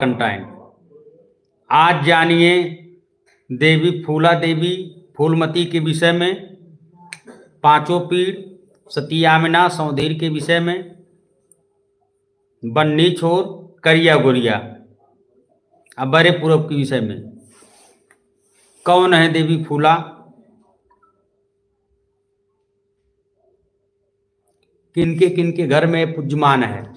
कंटाइन। आज जानिए देवी फूला देवी फूलमती के विषय में, पांचों पीढ़ सती आमिना सौधीर के विषय में, बन्नी छोर करिया गुरिया अबरे पूरब के विषय में। कौन है देवी फूला, किनके किनके घर में पूज्यमान है।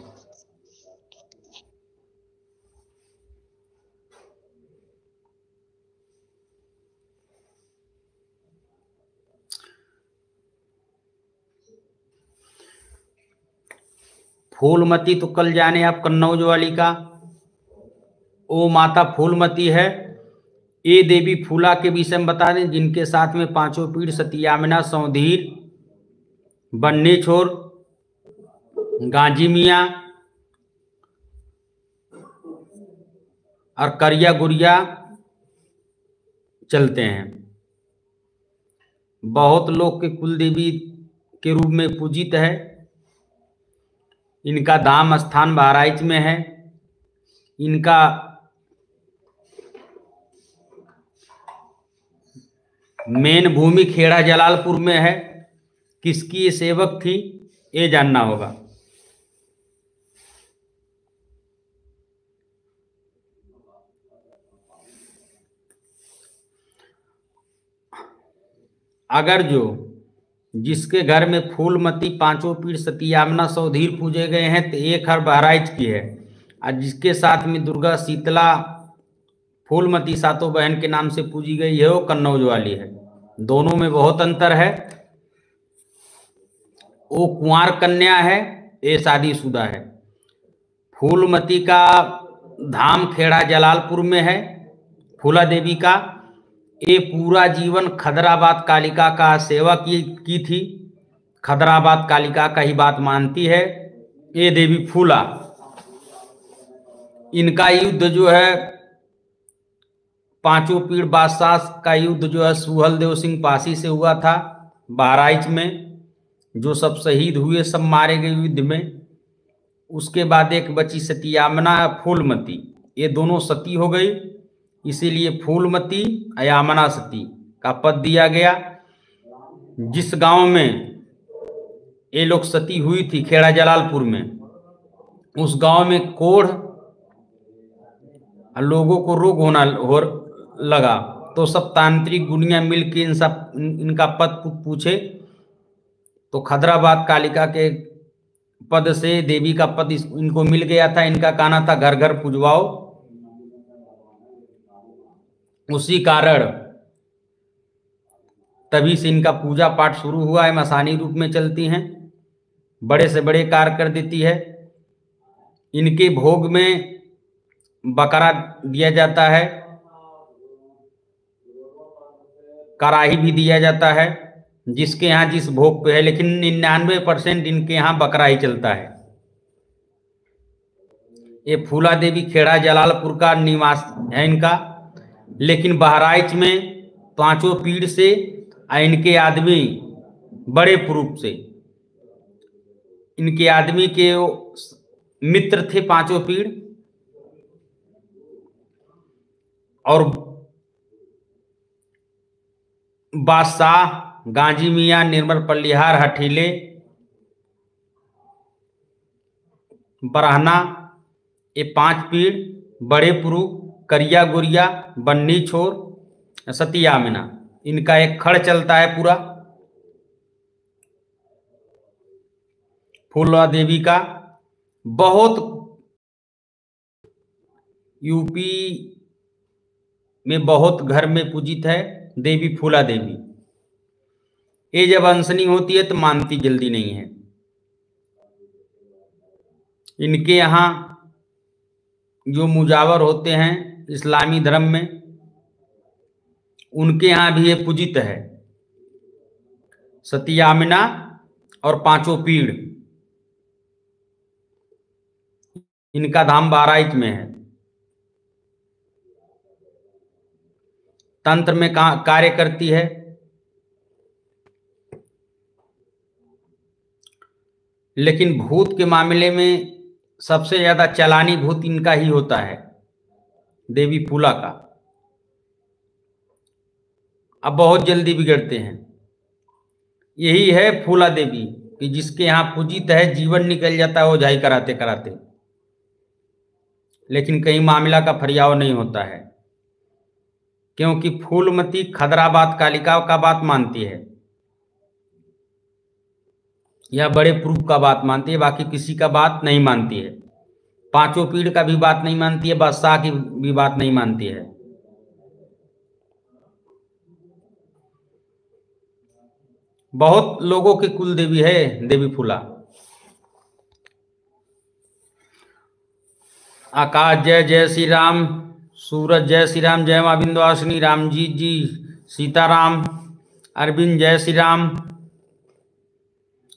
फूलमती तो कल जाने आप कन्नौज वाली का, ओ माता फूलमती है। ये देवी फूला के विषय में बता दें, जिनके साथ में पांचों पीढ़ सती आमिना सौधीर बन्नी छोर गांजी मियाँ और करिया गुरिया चलते हैं। बहुत लोग के कुल देवी के रूप में पूजित है। इनका धाम स्थान बहराइच में है। इनका मेन भूमि खेड़ा जलालपुर में है। किसकी ये सेवक थी ये जानना होगा। अगर जिसके घर में फूलमती पांचों पीढ़ सती आमिना सौधीर पूजे गए हैं तो एक हर बहराइच की है, और जिसके साथ में दुर्गा शीतला फूलमती सातों बहन के नाम से पूजी गई है वो कन्नौज वाली है। दोनों में बहुत अंतर है। वो कुंवार कन्या है, ये शादीशुदा है। फूलमती का धाम खेड़ा जलालपुर में है। फूला देवी का ये पूरा जीवन खदराबाद कालिका का सेवा की थी। खदराबाद कालिका का ही बात मानती है ये देवी फूला। इनका युद्ध जो है पांचों पीढ़ बादशाह का युद्ध जो है सुहल देव सिंह पासी से हुआ था बहराइच में। जो सब शहीद हुए सब मारे गए युद्ध में। उसके बाद एक बची सती आमिना फूलमती, ये दोनों सती हो गई, इसीलिए फूलमती आमिना सती का पद दिया गया। जिस गांव में ये लोग सती हुई थी खेड़ा जलालपुर में, उस गांव में कोढ़ लोगों को रोग हो लगा, तो सब तांत्रिक गुनिया मिलके इनका पद पूछे तो खदराबाद कालिका के पद से देवी का पद इनको मिल गया था। इनका कहना था घर घर पूजवाओ। उसी कारण तभी से इनका पूजा पाठ शुरू हुआ है। मसानी रूप में चलती हैं, बड़े से बड़े कार्य कर देती है। इनके भोग में बकरा दिया जाता है, कराही भी दिया जाता है, जिसके यहाँ जिस भोग पे है, लेकिन 99% इनके यहाँ बकरा ही चलता है। ये फूला देवी खेड़ा जलालपुर का निवास है इनका, लेकिन बहराइच में पांचों पीढ़ से इनके आदमी बड़े पुरूप से, इनके आदमी के मित्र थे पांचों पीढ़। और बादशाह गांजी मियाँ निर्मल पल्लिहार हठीले बरहना, ये पांच पीढ़ बड़े पुरु करिया गुरिया बन्नी छोर सती आमिना, इनका एक खड़ चलता है पूरा। फूला देवी का बहुत यूपी में बहुत घर में पूजित है देवी फूला देवी। ये जब अनशनी होती है तो मानती जल्दी नहीं है। इनके यहाँ जो मुजावर होते हैं इस्लामी धर्म में, उनके यहाँ भी ये पूजित है सती आमिना और पांचों पीढ़। इनका धाम बहराइच में है। तंत्र में कार्य करती है। लेकिन भूत के मामले में सबसे ज्यादा चलानी भूत इनका ही होता है। देवी फूला का। अब बहुत जल्दी बिगड़ते हैं। यही है फूला देवी कि जिसके यहाँ पूजित है जीवन निकल जाता है ओझाई कराते कराते, लेकिन कहीं मामला का फरियाव नहीं होता है, क्योंकि फूलमती खदराबाद कालिका का बात मानती है या बड़े प्रूफ का बात मानती है, बाकी किसी का बात नहीं मानती है। पांचों पीढ़ का भी बात नहीं मानती है, बादशाह की भी बात नहीं मानती है। बहुत लोगों की कुल देवी है देवी फूला। आकाश जय जय श्री राम, सूरज जय श्री राम, जय मां विंध्यवासिनी, रामजी जी सीताराम, अरविंद जय श्री राम,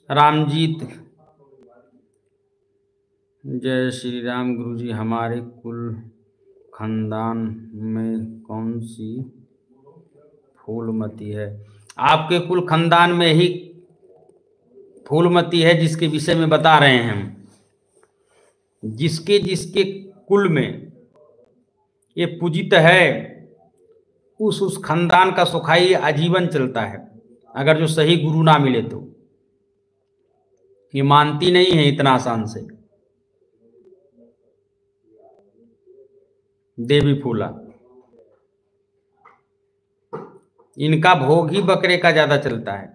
रामजीत जय श्री राम। गुरुजी हमारे कुल खानदान में कौन सी फूलमती है? आपके कुल खानदान में ही फूलमती है जिसके विषय में बता रहे हैं हम। जिसके जिसके कुल में ये पूजित है उस खानदान का सुखाई आजीवन चलता है, अगर जो सही गुरु ना मिले तो। ये मानती नहीं है इतना आसान से देवी फूला। इनका भोग ही बकरे का ज्यादा चलता है।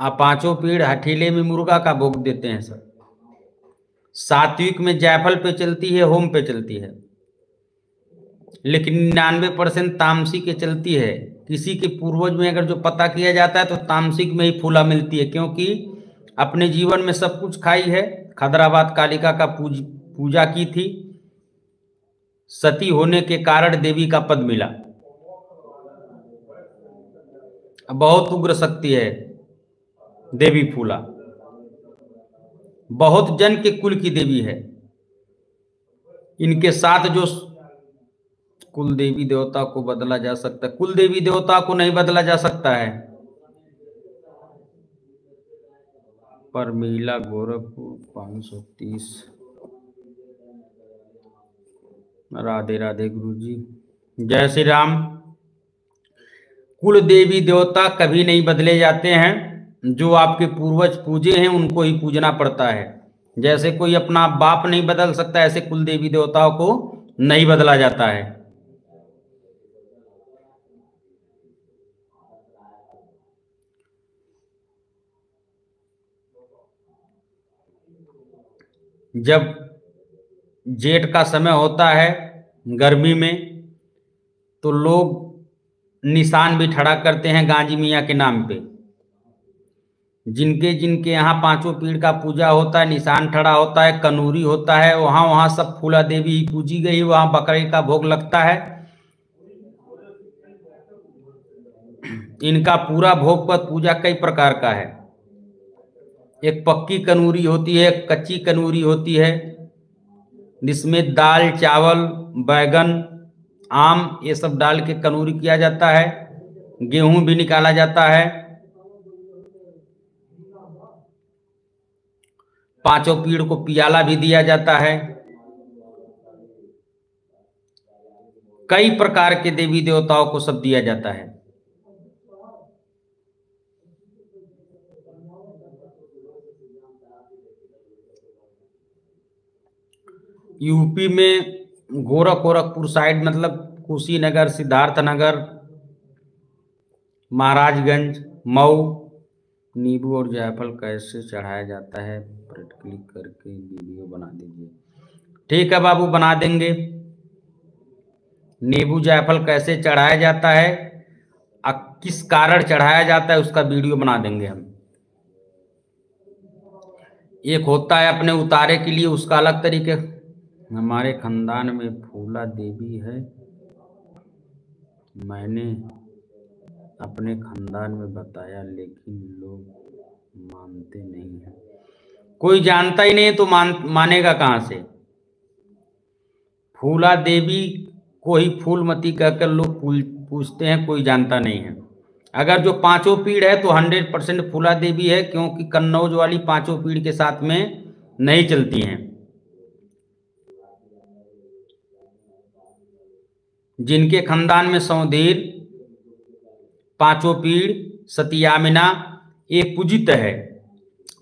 आप पांचों पीढ़ हठीले में मुर्गा का भोग देते हैं सर। सात्विक में जायफल पे चलती है, होम पे चलती है, लेकिन 99% तामसिक के चलती है। किसी के पूर्वज में अगर जो पता किया जाता है तो तामसिक में ही फूला मिलती है, क्योंकि अपने जीवन में सब कुछ खाई है। खदराबाद कालिका का पूजा की थी, सती होने के कारण देवी का पद मिला। बहुत उग्र शक्ति है देवी फूला, बहुत जन के कुल की देवी है। इनके साथ जो कुल देवी देवता को बदला जा सकता है, कुल देवी देवता को नहीं बदला जा सकता है। परमीला गोरखपुर 530। राधे राधे गुरुजी, जय श्री राम। कुल देवी देवता कभी नहीं बदले जाते हैं, जो आपके पूर्वज पूजे हैं उनको ही पूजना पड़ता है। जैसे कोई अपना बाप नहीं बदल सकता, ऐसे कुल देवी देवताओं को नहीं बदला जाता है। जब जेठ का समय होता है गर्मी में, तो लोग निशान भी खड़ा करते हैं गांजी मियाँ के नाम पे। जिनके जिनके यहाँ पांचों पीढ़ का पूजा होता है, निशान खड़ा होता है, कनूरी होता है, वहाँ सब फूला देवी ही पूजी गई, वहाँ बकरे का भोग लगता है। इनका पूरा भोग पर पूजा कई प्रकार का है। एक पक्की कनूरी होती है, एक कच्ची कनूरी होती है, जिसमें दाल चावल बैगन आम ये सब डाल के कनूरी किया जाता है। गेहूं भी निकाला जाता है। पांचों पीढ़ को पियाला भी दिया जाता है। कई प्रकार के देवी देवताओं को सब दिया जाता है। यूपी में गोरखपुर साइड, मतलब कुशीनगर, सिद्धार्थनगर, महाराजगंज, मऊ, नींबू और जायफल कैसे चढ़ाया जाता है क्लिक करके वीडियो बना दीजिए। ठीक है बाबू, बना देंगे। नींबू जायफल कैसे चढ़ाया जाता है, किस कारण चढ़ाया जाता है, उसका वीडियो बना देंगे हम। एक होता है अपने उतारे के लिए, उसका अलग तरीके। हमारे खानदान में फूला देवी है, मैंने अपने खानदान में बताया, लेकिन लोग मानते नहीं हैं। कोई जानता ही नहीं तो मानेगा कहाँ से? फूला देवी को ही फूलमती कहकर लोग पूछते हैं, कोई जानता नहीं है। अगर जो पांचों पीढ़ है तो 100% फूला देवी है, क्योंकि कन्नौज वाली पांचों पीढ़ के साथ में नहीं चलती हैं। जिनके खानदान में सौधीर, पांचों पीढ़, सतियामिना ये पूजित है,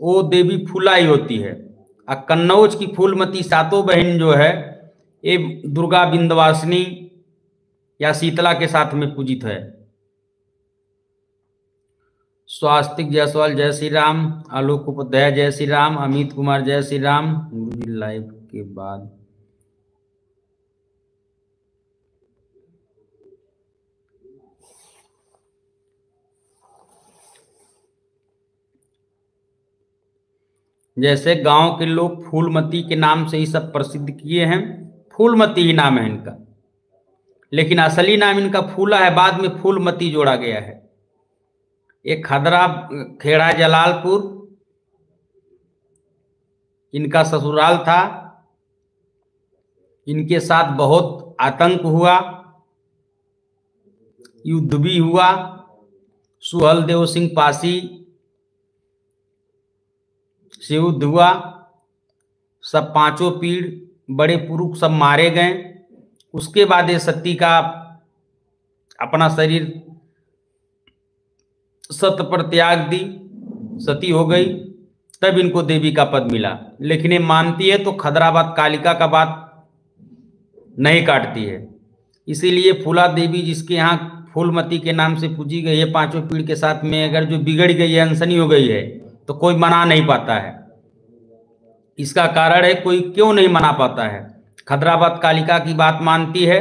वो देवी फूलाई होती है। और कन्नौज की फूलमती सातों बहन जो है ये दुर्गा विंध्यवासिनी या शीतला के साथ में पूजित है। स्वास्तिक जायसवाल जय श्री राम, आलोक उपाध्याय जय श्री राम, अमित कुमार जय श्री राम। गुरुजी लाइव के बाद जैसे गांव के लोग फूलमती के नाम से ही सब प्रसिद्ध किए हैं, फूलमती ही नाम है इनका, लेकिन असली नाम इनका फूला है, बाद में फूलमती जोड़ा गया है। एक खदरा खेड़ा जलालपुर इनका ससुराल था। इनके साथ बहुत आतंक हुआ, युद्ध भी हुआ। सुहलदेव सिंह पासी से युद्ध हुआ, सब पांचों पीढ़ बड़े पुरुष सब मारे गए। उसके बाद ये सती का अपना शरीर सत पर त्याग दी, सती हो गई, तब इनको देवी का पद मिला। लेकिन ये मानती है तो खदराबाद कालिका का बात नहीं काटती है। इसीलिए फूला देवी जिसके यहाँ फूलमती के नाम से पूजी गई है, पांचों पीढ़ के साथ में अगर जो बिगड़ गई है, अनसनी हो गई है, तो कोई मना नहीं पाता है। इसका कारण है कोई क्यों नहीं मना पाता है। खदराबाद कालिका की बात मानती है,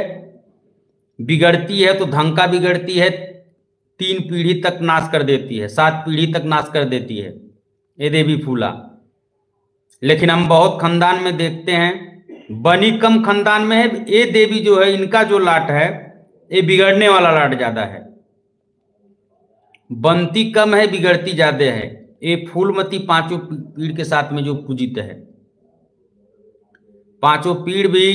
बिगड़ती है तो धंका बिगड़ती है, 3 पीढ़ी तक नाश कर देती है, 7 पीढ़ी तक नाश कर देती है ये देवी फूला। लेकिन हम बहुत खानदान में देखते हैं, बनी कम खानदान में है, ये देवी जो है इनका जो लाट है ये बिगड़ने वाला लाट ज्यादा है, बनती कम है बिगड़ती ज्यादा है। ये फूलमती पांचों पीढ़ के साथ में जो पूजित है, पांचों पीढ़ भी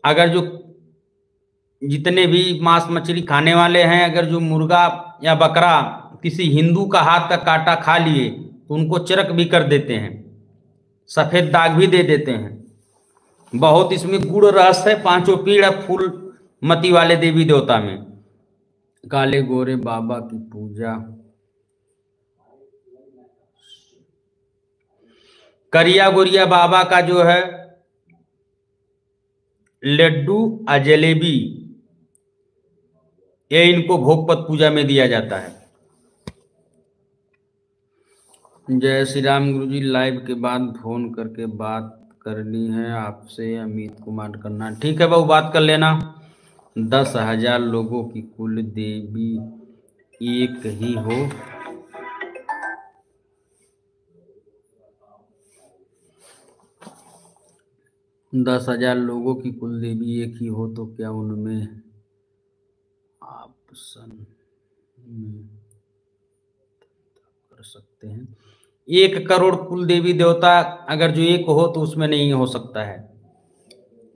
अगर जो जितने भी मांस मछली खाने वाले हैं, अगर जो मुर्गा या बकरा किसी हिंदू का हाथ का काटा खा लिए तो उनको चरक भी कर देते हैं, सफेद दाग भी दे देते हैं। बहुत इसमें गूढ़ रहस्य है। पांचों पीढ़ फूलमती वाले देवी देवता में। काले गोरे बाबा की पूजा, करिया गोरिया बाबा का जो है लड्डू और जलेबी, ये इनको भोगपत पूजा में दिया जाता है। जय श्री राम गुरुजी, लाइव के बाद फोन करके बात करनी है आपसे, अमित कुमार करना। ठीक है बाबू, बात कर लेना। 10,000 लोगों की कुल देवी एक ही हो, दस 10,000 लोगों की कुल देवी एक ही हो तो क्या उनमें ऑप्शन कर सकते हैं? 1 करोड़ कुल देवी देवता अगर जो एक हो तो उसमें नहीं हो सकता है।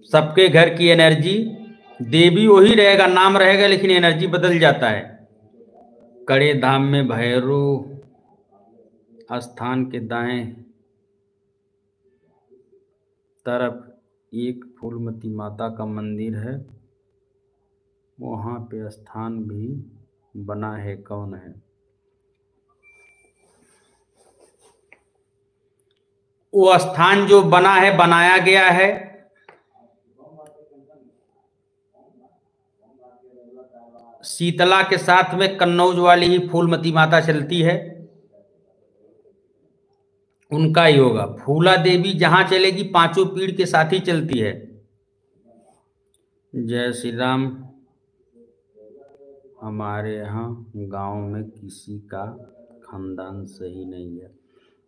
सबके घर की एनर्जी, देवी वही रहेगा, नाम रहेगा, लेकिन एनर्जी बदल जाता है। कड़े धाम में भैरव स्थान के दाएं तरफ एक फूलमती माता का मंदिर है, वहाँ पे स्थान भी बना है, कौन है? वो स्थान जो बना है, बनाया गया है, शीतला के साथ में कन्नौज वाली ही फूलमती माता चलती है, उनका ही होगा। फूला देवी जहां चलेगी पांचों पीढ़ के साथ ही चलती है। जय श्री राम। हमारे यहाँ गांव में किसी का खानदान सही नहीं है।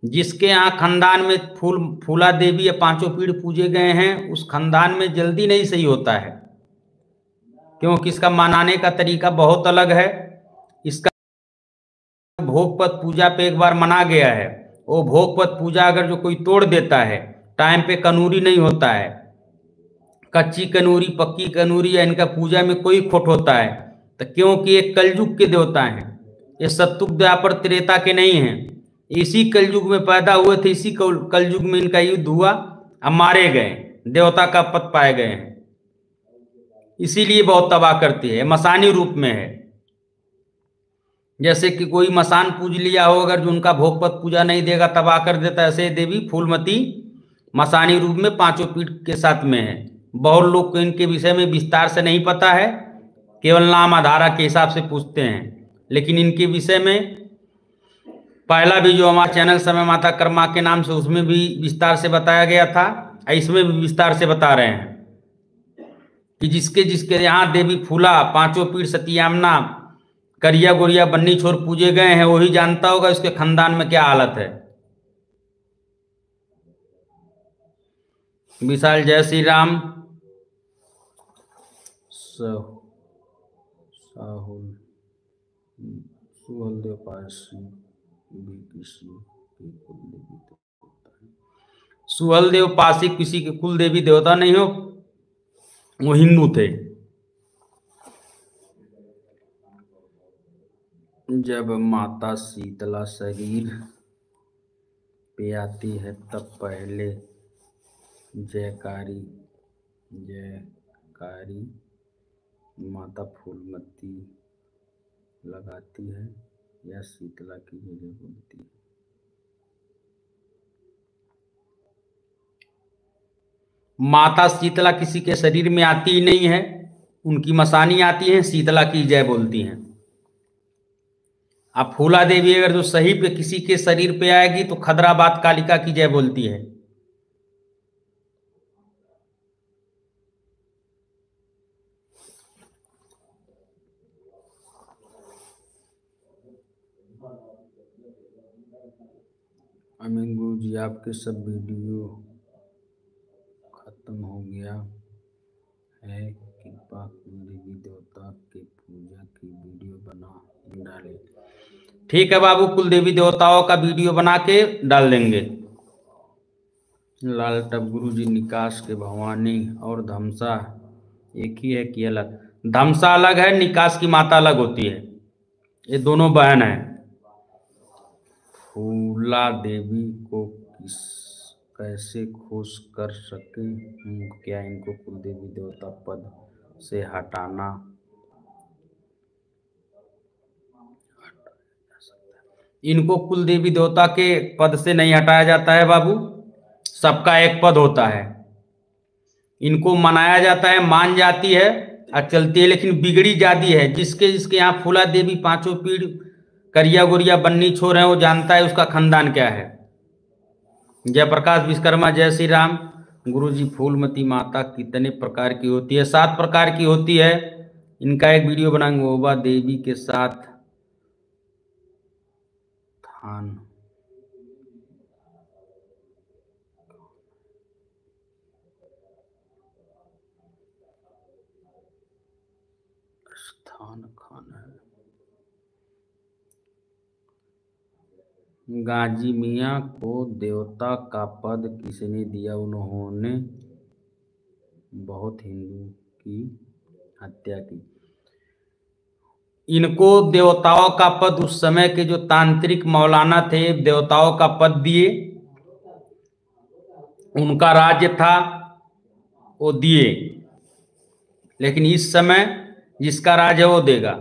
जिसके यहाँ खानदान में फूला देवी या पांचों पीढ़ पूजे गए हैं, उस खानदान में जल्दी नहीं सही होता है, क्योंकि इसका मनाने का तरीका बहुत अलग है। इसका भोगपत पूजा पे एक बार मना गया है, वो भोगपत पूजा अगर जो कोई तोड़ देता है, टाइम पे कनूरी नहीं होता है, कच्ची कनूरी पक्की कनूरी या इनका पूजा में कोई खोट होता है, तो क्योंकि ये कलयुग के देवता हैं, ये सत्युग द्वापर त्रेता के नहीं हैं। इसी कलयुग में पैदा हुए थे, इसी कलयुग में इनका युद्ध हुआ, अब मारे गए, देवता का पद पाए गए हैं। इसीलिए बहुत तबाह करती है, मसानी रूप में है। जैसे कि कोई मसान पूज लिया हो, अगर जो उनका भोगपत पूजा नहीं देगा तबाह कर देता, ऐसे देवी फूलमती मसानी रूप में 5 पीठ के साथ में है। बहुत लोग को इनके विषय में विस्तार से नहीं पता है, केवल नाम आधारा के हिसाब से पूछते हैं। लेकिन इनके विषय में पहला भी जो हमारा चैनल समय माता कर्मा के नाम से, उसमें भी विस्तार से बताया गया था, इसमें भी विस्तार से बता रहे हैं कि जिसके जिसके यहाँ देवी फूला 5 पीठ सतियामना करिया गोरिया बन्नी छोर पूजे गए हैं, वही जानता होगा उसके खानदान में क्या हालत है। विशाल जय श्री राम। साहुल सुहलदेव पासी भी किसी के कुल देवी देवता है। सुहलदेव पासी किसी के कुल देवी देवता नहीं हो, वो हिंदू थे। जब माता शीतला शरीर पे आती है तब पहले जयकारी माता फूलमती लगाती है या शीतला की जगह बोलती है। माता शीतला किसी के शरीर में आती ही नहीं है, उनकी मसानी आती है, शीतला की जय बोलती हैं। अब फूला देवी अगर जो सही पे किसी के शरीर पे आएगी तो खदराबाद कालिका की जय बोलती है। अमीन गुरु जी, आपके सब वीडियो खत्म हो गया है, कृपा देवी देवता के पूजा की वीडियो बना डाले। ठीक है बाबू, कुल देवी देवताओं का वीडियो बना के डाल देंगे। लाल टप गुरु जी, निकास के भवानी और धमसा एक ही है कि अलग? धमसा अलग है, निकास की माता अलग होती है, ये दोनों बहन है। फूला देवी को कैसे खुश कर सके, क्या इनको कुल देवी देवता पद से हटाना इनको कुल देवी देवता के पद से नहीं हटाया जाता है बाबू, सबका एक पद होता है। इनको मनाया जाता है, मान जाती है और चलती है, लेकिन बिगड़ी जाती है। जिसके जिसके यहाँ फूला देवी 5 पीढ़ करिया गोरिया बन्नी छोर है, वो जानता है उसका खानदान क्या है। जय प्रकाश विश्वकर्मा, जय श्री राम। गुरुजी, फूलमती माता कितने प्रकार की होती है? 7 प्रकार की होती है। इनका एक वीडियो बनाएंगे। ओबा देवी के साथ थान खान है। गाजी मियाँ को देवता का पद किसने दिया? उन्होंने बहुत हिंदू की हत्या की। इनको देवताओं का पद उस समय के जो तांत्रिक मौलाना थे, देवताओं का पद दिए, उनका राज्य था, वो दिए। लेकिन इस समय जिसका राज है वो देगा।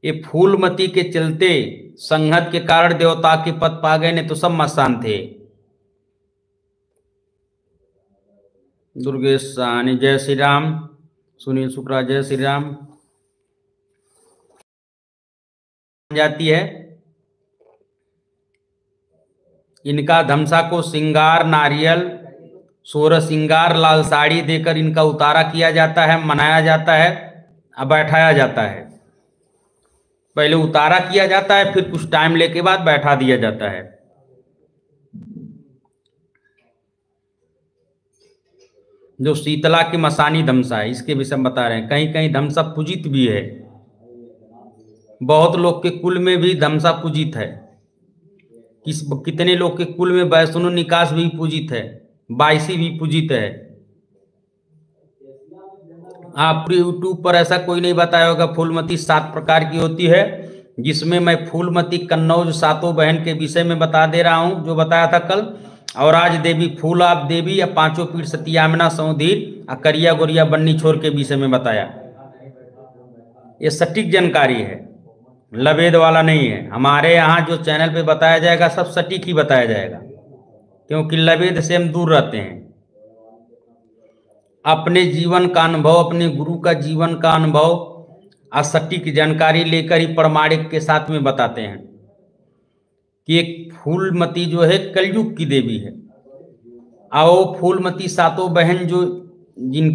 ये फूलमती के चलते संघत के कारण देवता के पद पा गए, ने तो सब मसान थे। दुर्गेश साहनी, जय श्री राम। सुनील शुक्ला, जय श्री राम। जाती है इनका धमसा को सिंगार, नारियल, 16 सिंगार, लाल साड़ी देकर इनका उतारा किया जाता है, मनाया जाता है, अब बैठाया जाता है। पहले उतारा किया जाता है, फिर कुछ टाइम लेके बाद बैठा दिया जाता है। जो शीतला की मसानी धमसा है, इसके विषय में बता रहे हैं। कहीं कहीं धमसा पूजित भी है, बहुत लोग के कुल में भी धमसा पूजित है। कितने लोग के कुल में वैष्णो निकास भी पूजित है, बाईसी भी पूजित है। आप यूट्यूब पर ऐसा कोई नहीं बताया होगा। फूलमती 7 प्रकार की होती है, जिसमें मैं फूलमती कन्नौज 7 बहन के विषय में बता दे रहा हूं, जो बताया था कल। और आज देवी फूला देवी या पांचों पीठ सतियामना सौधीर आ करिया गोरिया बन्नी छोर के विषय में बताया। ये सटीक जानकारी है, लवेद वाला नहीं है। हमारे यहाँ जो चैनल पे बताया जाएगा सब सटीक ही बताया जाएगा, क्योंकि लवेद से हम दूर रहते हैं। अपने जीवन का अनुभव, अपने गुरु का जीवन का अनुभव और सटीक जानकारी लेकर ही प्रमाणिक के साथ में बताते हैं कि एक फूलमती जो है कलयुग की देवी है। आओ फूलमती सातों बहन जो जिन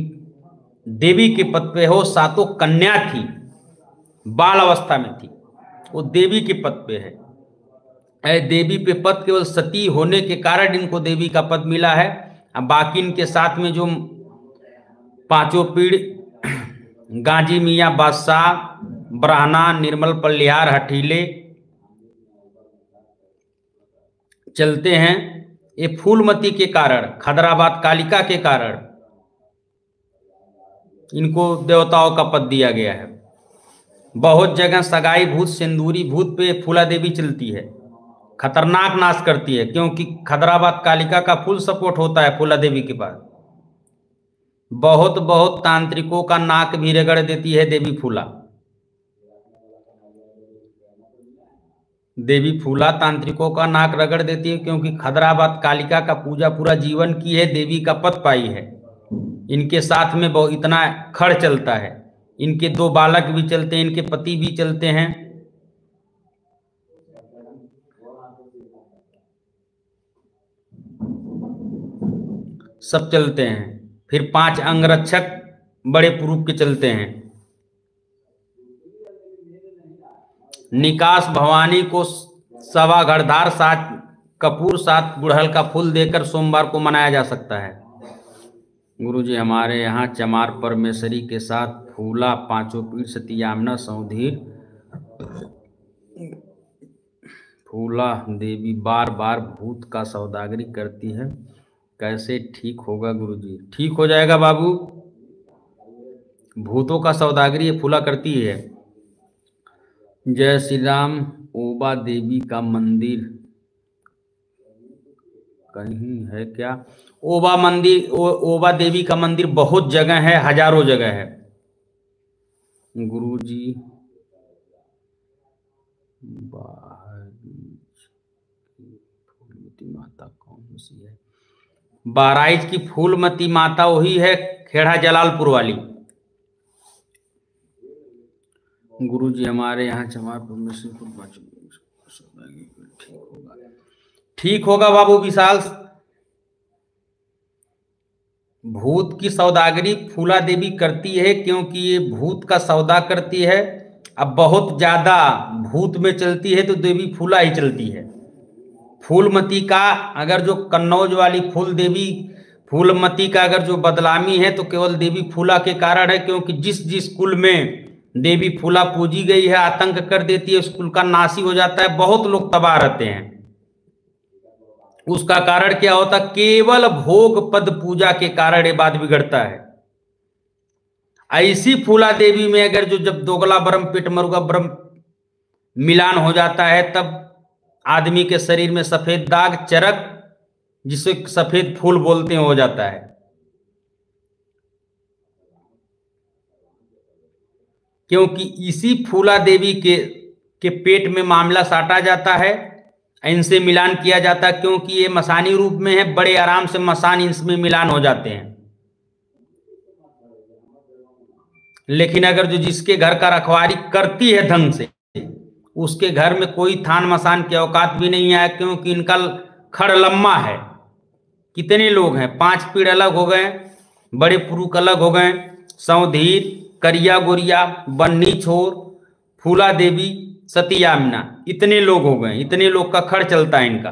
देवी के पद पे हो, सातों कन्या थी, बाल अवस्था में थी, वो देवी के पद पे है। देवी पे पद केवल सती होने के कारण इनको देवी का पद मिला है। अब बाकी इनके साथ में जो पांचों पीढ़ गाजी मियाँ बादशाह, ब्राह्मणा, निर्मल पल्लिहार, हठीले चलते हैं, ये फूलमती के कारण, खदराबाद कालिका के कारण इनको देवताओं का पद दिया गया है। बहुत जगह सगाई भूत, सिंदूरी भूत पे फूला देवी चलती है, खतरनाक नाश करती है, क्योंकि खदराबाद कालिका का फुल सपोर्ट होता है फूला देवी के पास। बहुत बहुत तांत्रिकों का नाक भी रगड़ देती है देवी फूला। देवी फूला तांत्रिकों का नाक रगड़ देती है, क्योंकि खदराबाद कालिका का पूजा पूरा जीवन की है, देवी का पद पाई है। इनके साथ में बहुत इतना खड़ चलता है, इनके 2 बालक भी चलते हैं, इनके पति भी चलते हैं, सब चलते हैं। फिर 5 अंगरक्षक बड़े पुरूप के चलते हैं। निकास भवानी को सवा घड़धार 7 कपूर 7 गुड़हल का फूल देकर सोमवार को मनाया जा सकता है। गुरुजी हमारे यहाँ चमार परमेश्वरी के साथ फूला, पांचों पीठ सतियामना सौधीर फूला देवी बार बार भूत का सौदागरी करती है, कैसे ठीक होगा गुरुजी? ठीक हो जाएगा बाबू, भूतों का सौदागरी ये फूला करती है। जय श्री राम। ओबा देवी का मंदिर कहीं है क्या? ओबा मंदिर, ओबा देवी का मंदिर बहुत जगह है, हजारों जगह है गुरुजी। फूलमती माता कौन सी है? बहराइच की फूलमती माता वही है, खेड़ा जलालपुर वाली। गुरुजी हमारे यहाँ चमारपुर में से ठीक होगा, ठीक होगा बाबू विशाल। भूत की सौदागरी फूला देवी करती है, क्योंकि ये भूत का सौदा करती है। अब बहुत ज्यादा भूत में चलती है तो देवी फूला ही चलती है। फूलमती का अगर जो कन्नौज वाली फूल देवी फूलमती का अगर जो बदलामी है तो केवल देवी फूला के कारण है, क्योंकि जिस जिस कुल में देवी फूला पूजी गई है आतंक कर देती है, उस कुल का नाश हो जाता है, बहुत लोग तबाह रहते हैं। उसका कारण क्या होता? केवल भोग पद पूजा के कारण ये बात बिगड़ता है। ऐसी फूला देवी में अगर जो जब दोगला ब्रह्म पेट मरुगा ब्रह्म मिलान हो जाता है, तब आदमी के शरीर में सफेद दाग, चरक, जिसे सफेद फूल बोलते हैं, हो जाता है। क्योंकि इसी फूला देवी के पेट में मामला साटा जाता है, इनसे मिलान किया जाता है, क्योंकि ये मसानी रूप में है, बड़े आराम से मसान इनमें मिलान हो जाते हैं। लेकिन अगर जो जिसके घर का रखवारी करती है ढंग से, उसके घर में कोई थान मसान की औकात भी नहीं है, क्योंकि इनका खड़ लम्मा है। कितने लोग हैं? 5 पीढ़ अलग हो गए, बड़े पुरुष अलग हो गए, सौधीर, करिया गोरिया, बन्नी छोर, फूला देवी, सतियामना, इतने लोग हो गए। इतने लोग का खड़ चलता है इनका।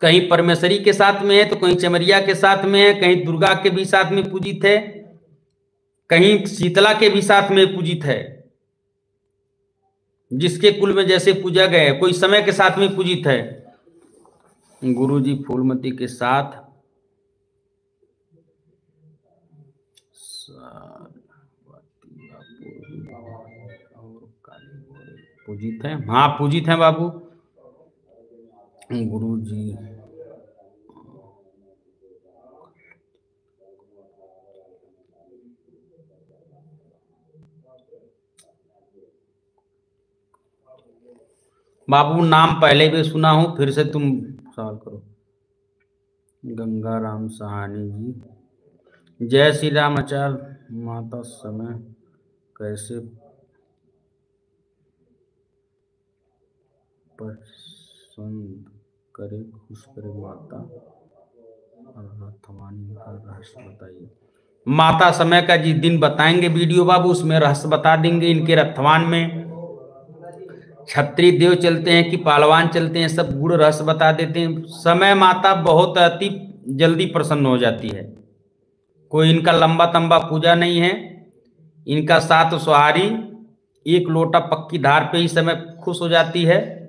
कहीं परमेश्वरी के साथ में है तो कहीं चमरिया के साथ में है, कहीं दुर्गा के भी साथ में पूजित है, कहीं शीतला के भी साथ में पूजित है। जिसके कुल में जैसे पूजा गए, कोई समय के साथ में पूजित है। गुरुजी फूलमती के साथ पूजित है। हाँ पूजित है बाबू। गुरु जी बाबू नाम पहले भी सुना हूं, फिर से तुम सवाल करो। गंगाराम सहानी जी, जय श्री राम आचार्य। माता समय कैसे पसंद करे, खुश करे माता और रथवानी का रहस्य बताइए। माता समय का जिस दिन बताएंगे वीडियो बाबू, उसमें रहस्य बता देंगे। इनके रथवान में क्षत्रिय देव चलते हैं कि पहलवान चलते हैं, सब गुड़ रहस्य बता देते हैं। समय माता बहुत अति जल्दी प्रसन्न हो जाती है। कोई इनका लंबा तंबा पूजा नहीं है। इनका 7 सुहारी 1 लोटा पक्की धार पे ही समय खुश हो जाती है।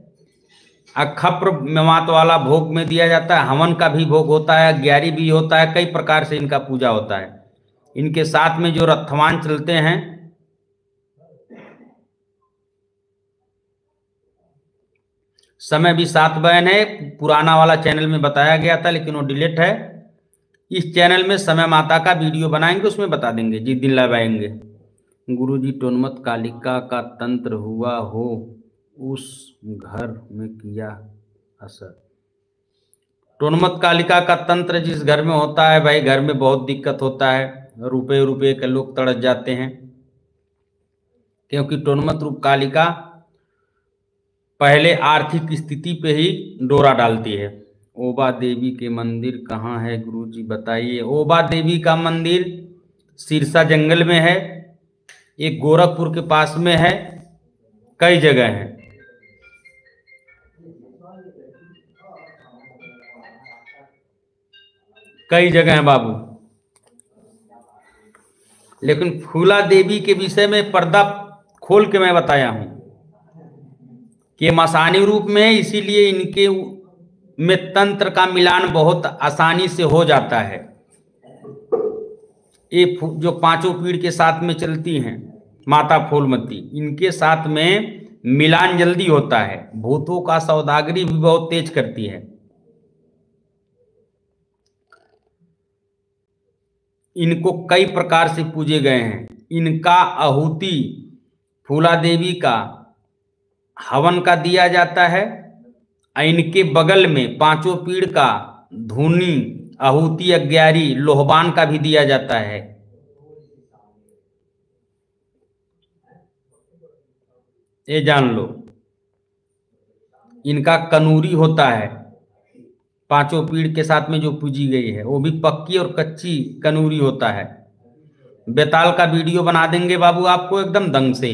अखप्र मेवात वाला भोग में दिया जाता है, हवन का भी भोग होता है, ग्यारी भी होता है, कई प्रकार से इनका पूजा होता है। इनके साथ में जो रथवान चलते हैं, समय भी 7 बहन है। पुराना वाला चैनल में बताया गया था, लेकिन वो डिलीट है। इस चैनल में समय माता का वीडियो बनाएंगे, उसमें बता देंगे जिस दिन लगाएंगे। गुरु जी टोनमत कालिका का तंत्र हुआ हो, उस घर में किया असर। टोनमत कालिका का तंत्र जिस घर में होता है भाई, घर में बहुत दिक्कत होता है। रुपए रुपए के लोग तड़प जाते हैं, क्योंकि टोनमत रूप कालिका पहले आर्थिक स्थिति पे ही डोरा डालती है। ओबा देवी के मंदिर कहाँ है गुरु जी बताइए। ओबा देवी का मंदिर सिरसा जंगल में है, एक गोरखपुर के पास में है, कई जगह हैं। कई जगह हैं बाबू। लेकिन फूला देवी के विषय में पर्दा खोल के मैं बताया हूं कि मसानी रूप में है, इसीलिए इनके में तंत्र का मिलान बहुत आसानी से हो जाता है। ये जो 5 पीढ़ के साथ में चलती हैं माता फूलमती, इनके साथ में मिलान जल्दी होता है। भूतों का सौदागरी भी बहुत तेज करती है। इनको कई प्रकार से पूजे गए हैं। इनका आहुति फूला देवी का हवन का दिया जाता है। इनके बगल में 5 पीढ़ का धूनी आहुति अग्यारी लोहबान का भी दिया जाता है। ये जान लो। इनका कनूरी होता है, 5 पीढ़ के साथ में जो पूजी गई है, वो भी पक्की और कच्ची कनूरी होता है। बेताल का वीडियो बना देंगे बाबू आपको एकदम दंग से।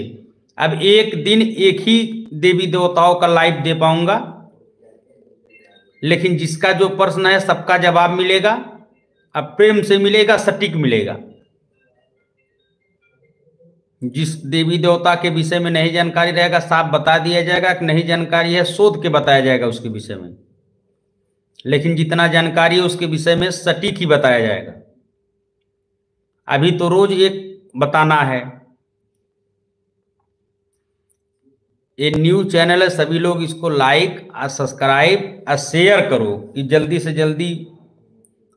अब एक दिन एक ही देवी देवताओं का लाइव दे पाऊंगा, लेकिन जिसका जो प्रश्न है सबका जवाब मिलेगा। अब प्रेम से मिलेगा, सटीक मिलेगा। जिस देवी देवता के विषय में नहीं जानकारी रहेगा, साफ बता दिया जाएगा कि नहीं जानकारी है, शोध के बताया जाएगा उसके विषय में। लेकिन जितना जानकारी है उसके विषय में सटीक ही बताया जाएगा। अभी तो रोज एक बताना है। ये न्यू चैनल है, सभी लोग इसको लाइक और सब्सक्राइब और शेयर करो कि जल्दी से जल्दी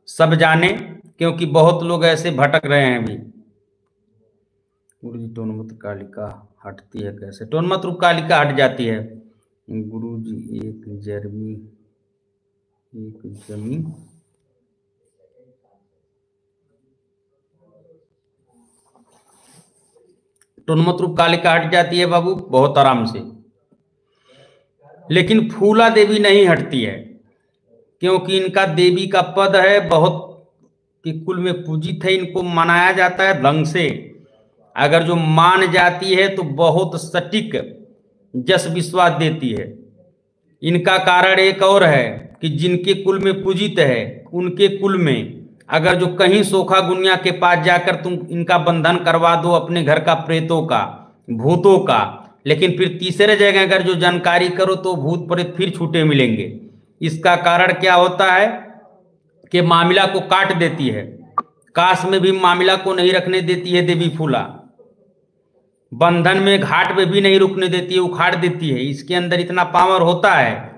सब जाने, क्योंकि बहुत लोग ऐसे भटक रहे हैं अभी। गुरु जी टोनमत कालिका हटती है कैसे? टोनमत रूप कालिका हट जाती है गुरु जी। एक जमी टोनमत रूप कालिका हट जाती है बाबू बहुत आराम से। लेकिन फूला देवी नहीं हटती है, क्योंकि इनका देवी का पद है, बहुत कि कुल में पूजित है। इनको मनाया जाता है ढंग से। अगर जो मान जाती है तो बहुत सटीक जस विश्वास देती है। इनका कारण एक और है कि जिनके कुल में पूजित है, उनके कुल में अगर जो कहीं सोखा गुनिया के पास जाकर तुम इनका बंधन करवा दो अपने घर का, प्रेतों का, भूतों का, लेकिन फिर तीसरे जगह अगर जो जानकारी करो तो भूत प्रेत फिर छूटे मिलेंगे। इसका कारण क्या होता है कि मामला को काट देती है। काश में भी मामला को नहीं रखने देती है देवी फूला। बंधन में घाट पे भी नहीं रुकने देती है, उखाड़ देती है। इसके अंदर इतना पावर होता है।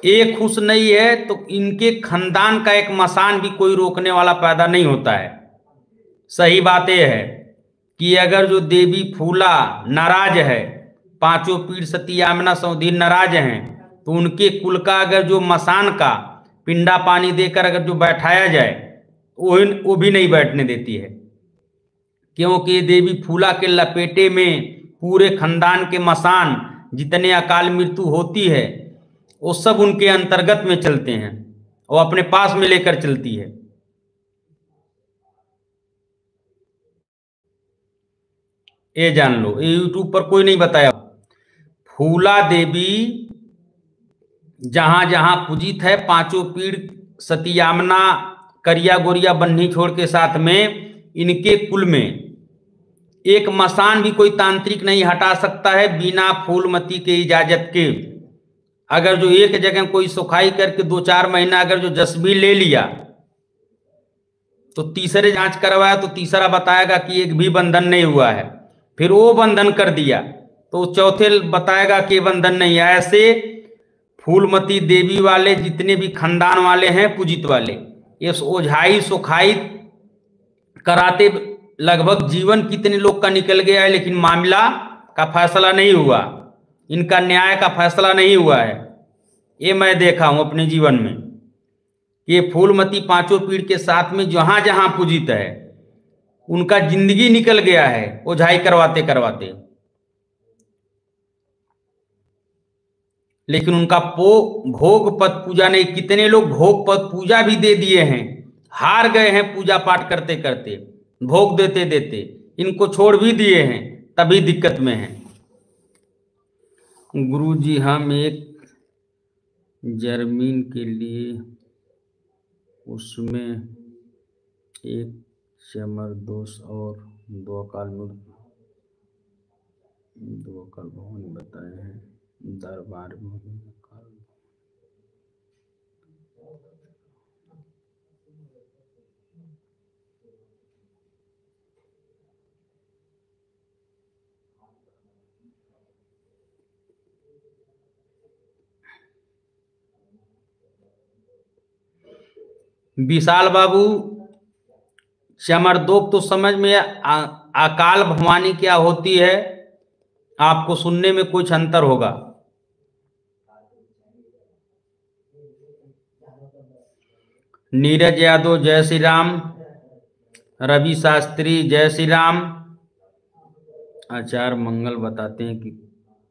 एक खुश नहीं है तो इनके खानदान का एक मसान भी कोई रोकने वाला पैदा नहीं होता है। सही बात यह है कि अगर जो देवी फूला नाराज है, पांचों पीढ़ सती आमना सौधी नाराज हैं, तो उनके कुल का अगर जो मसान का पिंडा पानी देकर अगर जो बैठाया जाए वो भी नहीं बैठने देती है, क्योंकि देवी फूला के लपेटे में पूरे खानदान के मसान जितने अकाल मृत्यु होती है वो सब उनके अंतर्गत में चलते हैं और अपने पास में लेकर चलती है। ये जान लो, ये यूट्यूब पर कोई नहीं बताया। फूला देवी जहां जहां पूजित है, पांचों पीढ़ सतियामना करिया गोरिया बन्ही छोड़ के साथ में इनके कुल में एक मसान भी कोई तांत्रिक नहीं हटा सकता है बिना फूलमती के इजाजत के। अगर जो एक जगह कोई सुखाई करके 2-4 महीना अगर जो जस्बी ले लिया तो तीसरे जांच करवाया तो तीसरा बताएगा कि एक भी बंधन नहीं हुआ है, फिर वो बंधन कर दिया तो चौथे बताएगा कि बंधन नहीं है। ऐसे फूलमती देवी वाले जितने भी खानदान वाले हैं पूजित वाले, ये ओझाई सुखाई कराते लगभग जीवन कितने लोग का निकल गया है, लेकिन मामला का फैसला नहीं हुआ, इनका न्याय का फैसला नहीं हुआ है। ये मैं देखा हूं अपने जीवन में। ये फूलमती पांचों पीढ़ के साथ में जहां जहां पूजित है उनका जिंदगी निकल गया है ओझाई करवाते करवाते, लेकिन उनका भोग पद पूजा नहीं। कितने लोग भोग पद पूजा भी दे दिए हैं, हार गए हैं पूजा पाठ करते करते, भोग देते देते इनको छोड़ भी दिए हैं, तभी दिक्कत में हैं। गुरुजी हम एक जमीन के लिए उसमें एक चमर दोष और 2 अकाल मृत्यु 2 अकाल भवन बताए हैं दरबार में अकाल। विशाल बाबू चमरदोप तो समझ में अकाल भवानी क्या होती है आपको सुनने में कुछ अंतर होगा। नीरज यादव जय श्री राम, रवि शास्त्री जय श्री राम। आचार्य मंगल बताते हैं कि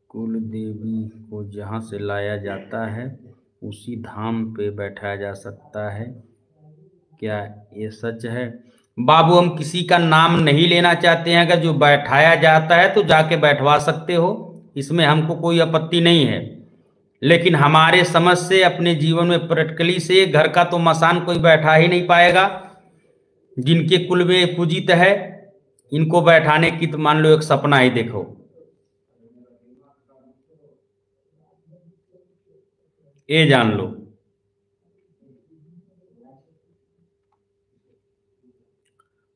कुल देवी को जहाँ से लाया जाता है उसी धाम पे बैठाया जा सकता है, क्या ये सच है? बाबू हम किसी का नाम नहीं लेना चाहते हैं, अगर जो बैठाया जाता है तो जाके बैठवा सकते हो, इसमें हमको कोई आपत्ति नहीं है, लेकिन हमारे समझ से अपने जीवन में प्रैक्टिकली से घर का तो मसान कोई बैठा ही नहीं पाएगा। जिनके कुल में पूजित है इनको बैठाने की तो मान लो एक सपना ही देखो। ये जान लो।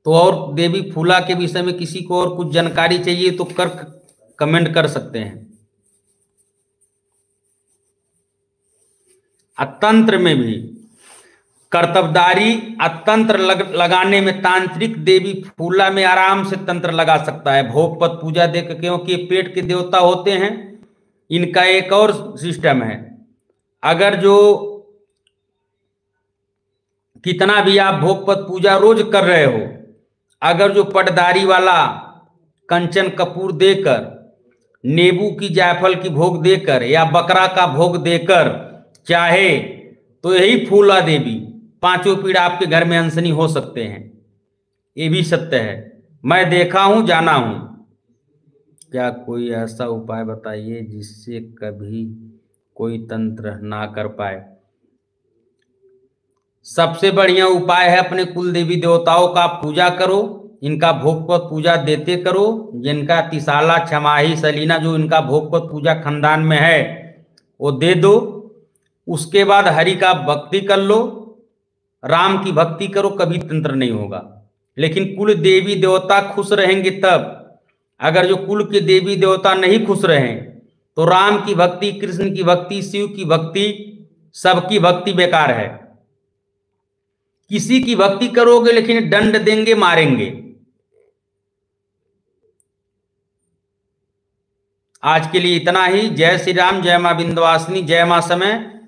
तो और देवी फूला के विषय में किसी को और कुछ जानकारी चाहिए तो कमेंट कर सकते हैं। तंत्र में भी कर्तव्यदारी तंत्र लगाने में तांत्रिक देवी फूला में आराम से तंत्र लगा सकता है भोग पत पूजा देकर, क्योंकि पेट के देवता होते हैं। इनका एक और सिस्टम है, अगर जो कितना भी आप भोग पत पूजा रोज कर रहे हो, अगर जो पटदारी वाला कंचन कपूर देकर, नींबू की जायफल की भोग देकर या बकरा का भोग देकर चाहे तो यही फूला देवी पांचों पीढ़ आपके घर में अंशनी हो सकते हैं। ये भी सत्य है, मैं देखा हूं, जाना हूं। क्या कोई ऐसा उपाय बताइए जिससे कभी कोई तंत्र ना कर पाए? सबसे बढ़िया उपाय है अपने कुल देवी देवताओं का पूजा करो, इनका भोगपत पूजा देते करो। जिनका तिसाला छमाही सलीना जो इनका भोगपत पूजा खानदान में है वो दे दो। उसके बाद हरि का भक्ति कर लो, राम की भक्ति करो, कभी तंत्र नहीं होगा। लेकिन कुल देवी देवता खुश रहेंगे तब। अगर जो कुल के देवी देवता नहीं खुश रहें तो राम की भक्ति, कृष्ण की भक्ति, शिव की भक्ति, सबकी भक्ति बेकार है। किसी की भक्ति करोगे लेकिन दंड देंगे, मारेंगे। आज के लिए इतना ही। जय श्री राम, जय मां विंध्यवासिनी, जय मां समय।